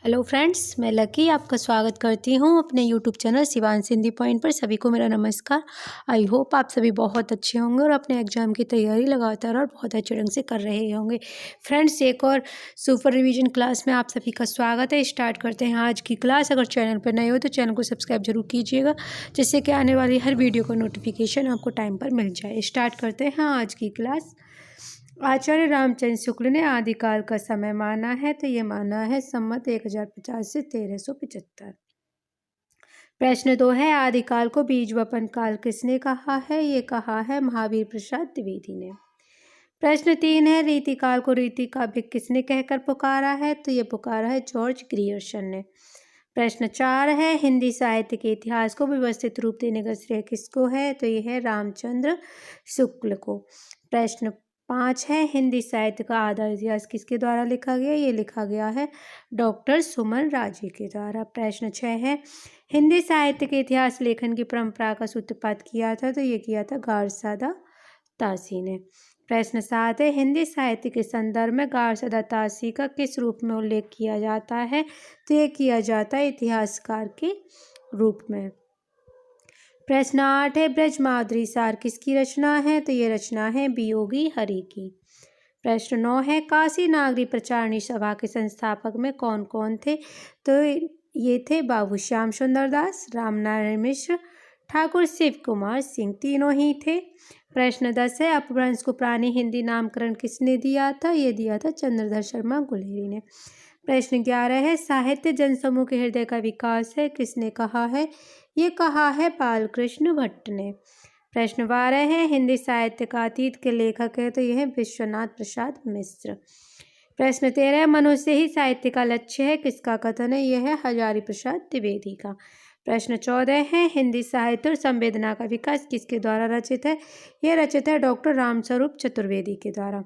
Hello friends, मैं lucky आपका स्वागत करती हूँ अपने YouTube channel Shivansh Hindi point पर। सभी को मेरा नमस्कार। आई होप आप सभी बहुत अच्छे होंगे और अपने एग्जाम की तैयारी लगातार और बहुत अच्छे ढंग से कर रहे होंगे। फ्रेंड्स, एक और सुपर रिवीजन क्लास में आप सभी का स्वागत है। स्टार्ट करते हैं आज की क्लास। अगर चैनल पर नए हो तो चैनल को सब्सक्राइब जरूर कीजिएगा, जिससे कि आने वाली हर वीडियो का नोटिफिकेशन आपको टाइम पर मिल जाए। स्टार्ट करते हैं आज की क्लास। आचार्य रामचंद्र शुक्ल ने आदिकाल का समय माना है, तो ये माना है संमत 1050 से 1375। प्रश्न 2 है, आदिकाल को बीज वपन काल किसने कहा है? ये कहा है महावीर प्रसाद द्विवेदी ने। प्रश्न 3 है, रीतिकाल को रीति काव्य किसने कहकर पुकारा है? तो ये पुकारा है जॉर्ज ग्रियर्सन ने। प्रश्न 4 है, हिंदी साहित्य के इतिहास को व्यवस्थित रूप देने का श्रेय किसको है? तो ये है रामचंद्र शुक्ल को। प्रश्न 5 है, हिंदी साहित्य का आधार इतिहास किसके द्वारा लिखा गया? ये लिखा गया है डॉक्टर सुमन राजे के द्वारा। प्रश्न 6 है, हिंदी साहित्य के इतिहास लेखन की परंपरा का सूत्रपात किया था? तो ये किया था गारसादा तासी ने। प्रश्न 7 है, हिंदी साहित्य के संदर्भ में गारसादा तासी का किस रूप में उल्लेख किया जाता है? तो ये किया जाता है इतिहासकार के रूप में। प्रश्न 8 है, ब्रज माधुरी सार किसकी रचना है? तो ये रचना है वियोगी हरि की। प्रश्न 9 है, काशी नागरी प्रचारणी सभा के संस्थापक में कौन कौन थे? तो ये थे बाबू श्याम सुंदर दास, रामनारायण मिश्र, ठाकुर शिव कुमार सिंह, तीनों ही थे। प्रश्न 10 है, अपभ्रंश को पुरानी हिंदी नामकरण किसने दिया था? ये दिया था चंद्रधर शर्मा गुलेरी ने। प्रश्न 11 है, साहित्य जनसमूह के हृदय का विकास है किसने कहा है? ये कहा है बालकृष्ण भट्ट ने। प्रश्न 12 है, हिंदी साहित्य का अतीत के लेखक है? तो यह है विश्वनाथ प्रसाद मिश्र। प्रश्न 13, मनुष्य ही साहित्य का लक्ष्य है किसका कथन है? यह है हजारी प्रसाद द्विवेदी का। प्रश्न 14 है, हिंदी साहित्य और संवेदना का विकास किसके द्वारा रचित है? यह रचित है डॉक्टर रामस्वरूप चतुर्वेदी के द्वारा।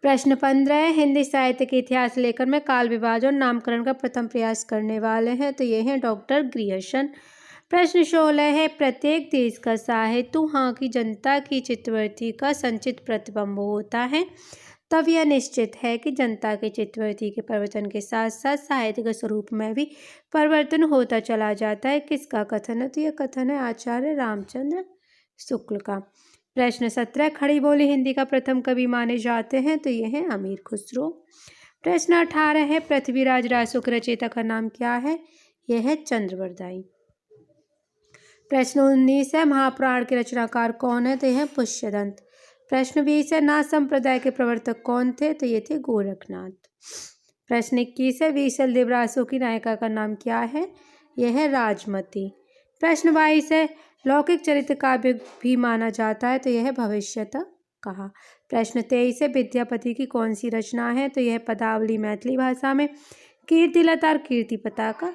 प्रश्न 15 है, हिंदी साहित्य के इतिहास लेखन में काल विभाजन और नामकरण का प्रथम प्रयास करने वाले हैं? तो ये हैं डॉक्टर ग्रियर्सन। प्रश्न 16 है, प्रत्येक देश का साहित्य वहाँ की जनता की चित्तवृत्ति का संचित प्रतिबिंब होता है, तब यह निश्चित है कि जनता के चित्तवृत्ति के परिवर्तन के साथ साथ साहित्य के स्वरूप में भी परिवर्तन होता चला जाता है। किसका कथन है? तो यह कथन है आचार्य रामचंद्र शुक्ल का। प्रश्न 17, खड़ी बोली हिंदी का प्रथम कवि माने जाते हैं? तो ये है अमीर खुसरो। प्रश्न 18 है, पृथ्वीराज रासो के रचयिता का नाम क्या है? यह है चंद्रवरदाई। प्रश्न 19 है, महापुराण के रचनाकार कौन है? तो यह है पुष्यदंत। प्रश्न 20 है, नाथ संप्रदाय के प्रवर्तक कौन थे? तो ये थे गोरखनाथ। प्रश्न 21 है, बीसल देव रासो की नायिका का नाम क्या है? यह है राजमती। प्रश्न 22 है, लौकिक चरित्र काव्य भी माना जाता है? तो यह है भविष्यतः कहा। प्रश्न 23 है, विद्यापति की कौन सी रचना है? तो यह पदावली मैथिली भाषा में, कीर्तिलता और कीर्ति पताका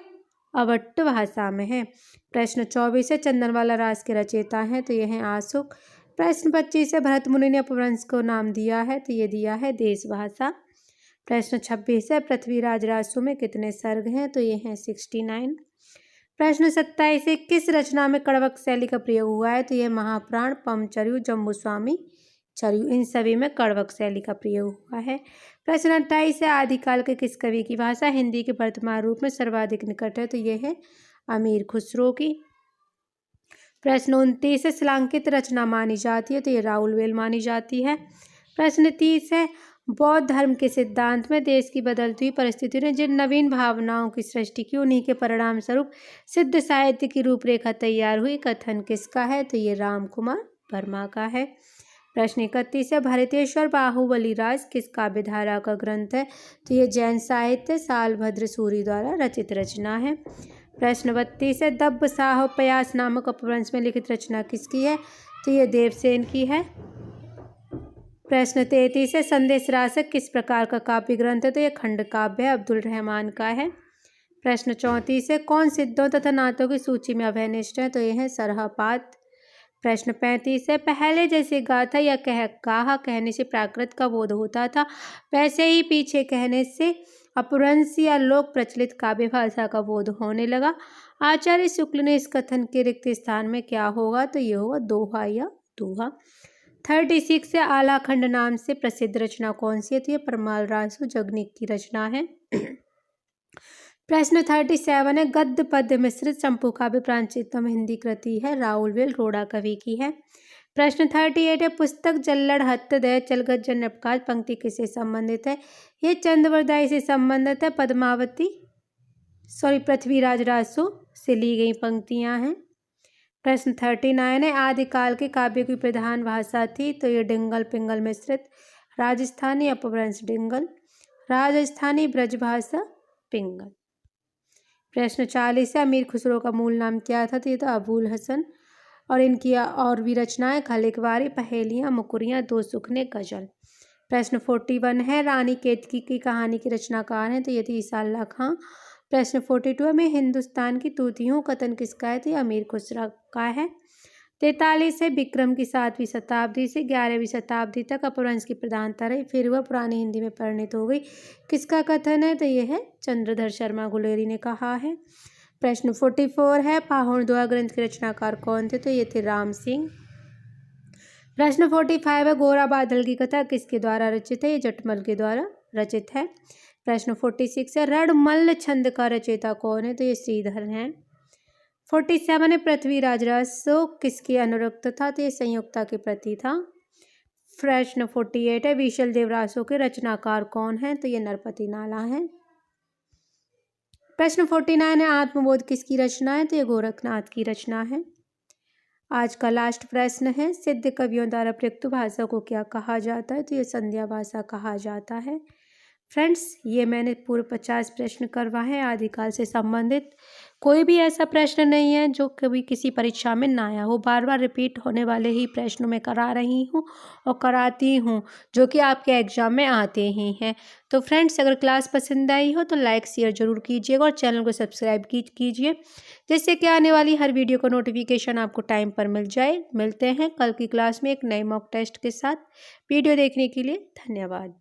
अवट्ट भाषा में है। प्रश्न 24 है, चंदनवाला रास के रचयिता हैं? तो यह है आशुक। प्रश्न 25 है, भरत मुनि ने अपभ्रंश को नाम दिया है? तो ये दिया है देश भाषा। प्रश्न 26 है, पृथ्वीराज रासो में कितने सर्ग हैं? तो ये हैं 69। प्रश्न 27 है, किस रचना में कड़वक शैली का प्रयोग हुआ है? तो यह महापुराण, पमचर्यु, जम्बूस्वामी चर्यु, इन सभी में कड़वक शैली का प्रयोग हुआ है। प्रश्न 28 है, आदिकाल के किस कवि की भाषा हिंदी के वर्तमान रूप में सर्वाधिक निकट है? तो यह है अमीर खुसरो की। प्रश्न 29 है, शिलांकित रचना मानी जाती है? तो ये राउलवेल मानी जाती है। प्रश्न 30 है, बौद्ध धर्म के सिद्धांत में देश की बदलती हुई परिस्थितियों ने जिन नवीन भावनाओं की सृष्टि की, उन्हीं के परिणाम स्वरूप सिद्ध साहित्य की रूपरेखा तैयार हुई, कथन किसका है? तो ये राम कुमार वर्मा का है। प्रश्न 31 है, भरतेश्वर बाहुबली राज किस काव्य धारा का ग्रंथ है? तो ये जैन साहित्य सालभद्र सूरी द्वारा रचित रचना है। प्रश्न 32 है, दब्ब साह पयास नामक अपभ्रंश में लिखित रचना किसकी है? तो ये देवसेन की है। प्रश्न 33 है, संदेश रासक किस प्रकार का काव्य ग्रंथ है? तो यह खंड काव्य है, अब्दुल रहमान का है। प्रश्न 34 है, कौन सिद्धों तथा नाथों की सूची में अभयनिष्ठ है? तो यह है सरहापात। प्रश्न 35 है, पहले जैसे गाथा या कहा कहने से प्राकृत का बोध होता था, वैसे ही पीछे कहने से अपभ्रंश या लोक प्रचलित काव्य भाषा का बोध होने लगा। आचार्य शुक्ल ने इस कथन के रिक्त स्थान में क्या होगा? तो ये होगा दोहा या दूहा। 36 है, आलाखंड नाम से प्रसिद्ध रचना कौन सी है? तो ये परमाल रासो जगनिक की रचना है। प्रश्न 37 है, गद्य पद्य मिश्रित चंपू काव्य प्राचीनतम हिंदी कृति है, राहुल वेल रोड़ा कवि की है। प्रश्न 38 है, पुस्तक जल्लड़ हत्थ दय चलगत जन नपकाज पंक्ति किससे संबंधित है? ये चंद्रवरदाई से संबंधित है। पृथ्वीराज रासो से ली गई पंक्तियां हैं। प्रश्न 39 है, आदिकाल के काव्य की प्रधान भाषा थी, तो ये डिंगल पिंगल मिश्रित, राजस्थानी अपभ्रंश डिंगल, राजस्थानी ब्रजभाषा पिंगल। प्रश्न 40 है, अमीर खुसरो का मूल नाम क्या था? तो ये तो अबुल हसन, और इनकी और भी रचनाएं खलिकवारी, पहेलियां, मुकुरियां, दो सुखने, गजल। प्रश्न 41 है, रानी केतकी की कहानी की रचनाकार हैं? तो ये थी ईसा अल्लाह खां। प्रश्न 42 में हिंदुस्तान की तूतियों कथन किसका है? तो ये अमीर खुसरो का है। 43 है, विक्रम की 7वीं शताब्दी से 11वीं शताब्दी तक अपभ्रंश की प्रधानता रही, फिर वह पुरानी हिंदी में परिणत हो गई, किसका कथन है? तो यह है चंद्रधर शर्मा गुलेरी ने कहा है। प्रश्न 44 है, पाहुण दोहा ग्रंथ के रचनाकार कौन थे? तो ये थे राम सिंह। प्रश्न 45 है, गोरा बादल की कथा किसके द्वारा रचित है? ये जटमल के द्वारा रचित है। प्रश्न 46 है, रणमल्ल छंद का रचयिता कौन है? तो ये श्रीधर हैं। 47 है, पृथ्वीराज रासो किसकी अनुरक्त था? तो ये संयुक्ता के प्रति था। प्रश्न 48 है, विशल देव रासो के रचनाकार कौन है? तो ये नरपति नाला है। प्रश्न 49 है, आत्मबोध किसकी रचना है? तो ये गोरखनाथ की रचना है। आज का लास्ट प्रश्न है, सिद्ध कवियों द्वारा प्रयुक्त भाषा को क्या कहा जाता है? तो ये संध्या भाषा कहा जाता है। फ्रेंड्स, ये मैंने पूरे 50 प्रश्न करवाए हैं आदिकाल से संबंधित। कोई भी ऐसा प्रश्न नहीं है जो कभी किसी परीक्षा में ना आया हो, बार बार रिपीट होने वाले ही प्रश्नों में करा रही हूँ और कराती हूँ, जो कि आपके एग्जाम में आते ही हैं। तो फ्रेंड्स, अगर क्लास पसंद आई हो तो लाइक शेयर ज़रूर कीजिएगा और चैनल को सब्सक्राइब कीजिए, जिससे कि आने वाली हर वीडियो का नोटिफिकेशन आपको टाइम पर मिल जाए। मिलते हैं कल की क्लास में एक नए मॉक टेस्ट के साथ। वीडियो देखने के लिए धन्यवाद।